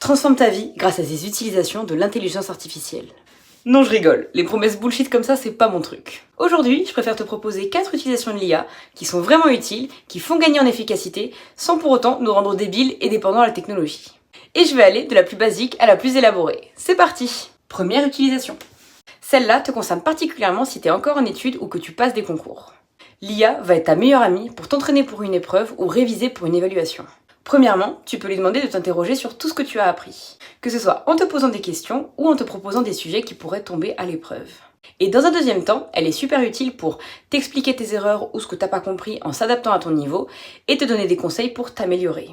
Transforme ta vie grâce à ces utilisations de l'intelligence artificielle. Non, je rigole, les promesses bullshit comme ça, c'est pas mon truc. Aujourd'hui, je préfère te proposer 4 utilisations de l'IA qui sont vraiment utiles, qui font gagner en efficacité, sans pour autant nous rendre débiles et dépendants à la technologie. Et je vais aller de la plus basique à la plus élaborée. C'est parti! Première utilisation. Celle-là te concerne particulièrement si tu es encore en études ou que tu passes des concours. L'IA va être ta meilleure amie pour t'entraîner pour une épreuve ou réviser pour une évaluation. Premièrement, tu peux lui demander de t'interroger sur tout ce que tu as appris, que ce soit en te posant des questions ou en te proposant des sujets qui pourraient tomber à l'épreuve. Et dans un deuxième temps, elle est super utile pour t'expliquer tes erreurs ou ce que t'as pas compris en s'adaptant à ton niveau et te donner des conseils pour t'améliorer.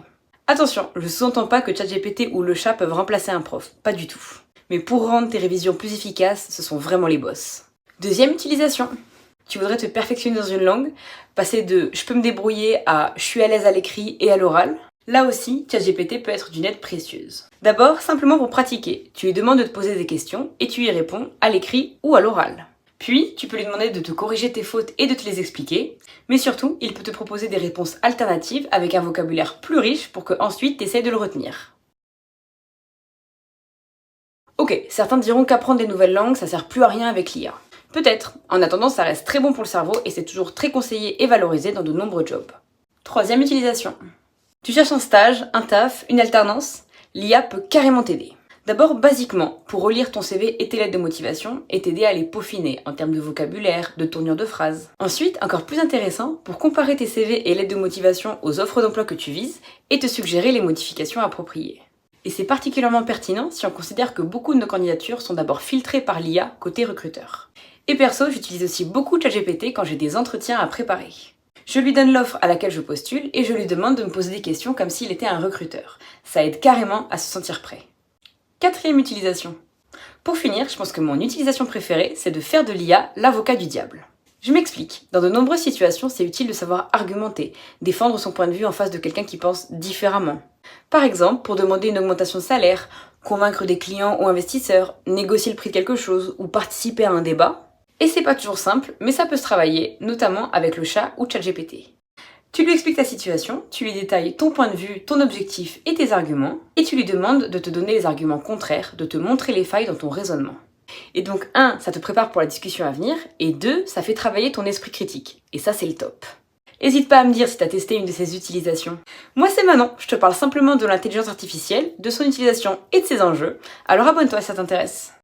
Attention, je ne sous-entends pas que ChatGPT ou le chat peuvent remplacer un prof, pas du tout. Mais pour rendre tes révisions plus efficaces, ce sont vraiment les boss. Deuxième utilisation. Tu voudrais te perfectionner dans une langue, passer de « je peux me débrouiller » à « je suis à l'aise à l'écrit et à l'oral ». Là aussi, ChatGPT peut être d'une aide précieuse. D'abord, simplement pour pratiquer, tu lui demandes de te poser des questions et tu y réponds à l'écrit ou à l'oral. Puis, tu peux lui demander de te corriger tes fautes et de te les expliquer, mais surtout, il peut te proposer des réponses alternatives avec un vocabulaire plus riche pour que ensuite tu essaies de le retenir. Ok, certains diront qu'apprendre des nouvelles langues, ça sert plus à rien avec l'IA. Peut-être, en attendant, ça reste très bon pour le cerveau et c'est toujours très conseillé et valorisé dans de nombreux jobs. Troisième utilisation. Tu cherches un stage, un taf, une alternance, l'IA peut carrément t'aider. D'abord, basiquement, pour relire ton CV et tes lettres de motivation et t'aider à les peaufiner en termes de vocabulaire, de tournure de phrases. Ensuite, encore plus intéressant, pour comparer tes CV et lettres de motivation aux offres d'emploi que tu vises et te suggérer les modifications appropriées. Et c'est particulièrement pertinent si on considère que beaucoup de nos candidatures sont d'abord filtrées par l'IA côté recruteur. Et perso, j'utilise aussi beaucoup ChatGPT quand j'ai des entretiens à préparer. Je lui donne l'offre à laquelle je postule et je lui demande de me poser des questions comme s'il était un recruteur. Ça aide carrément à se sentir prêt. Quatrième utilisation. Pour finir, je pense que mon utilisation préférée, c'est de faire de l'IA l'avocat du diable. Je m'explique. Dans de nombreuses situations, c'est utile de savoir argumenter, défendre son point de vue en face de quelqu'un qui pense différemment. Par exemple, pour demander une augmentation de salaire, convaincre des clients ou investisseurs, négocier le prix de quelque chose ou participer à un débat. Et c'est pas toujours simple, mais ça peut se travailler, notamment avec le chat ou ChatGPT. Tu lui expliques ta situation, tu lui détailles ton point de vue, ton objectif et tes arguments, et tu lui demandes de te donner les arguments contraires, de te montrer les failles dans ton raisonnement. Et donc 1, ça te prépare pour la discussion à venir, et 2, ça fait travailler ton esprit critique. Et ça, c'est le top. N'hésite pas à me dire si tu as testé une de ces utilisations. Moi, c'est Manon, je te parle simplement de l'intelligence artificielle, de son utilisation et de ses enjeux, alors abonne-toi si ça t'intéresse.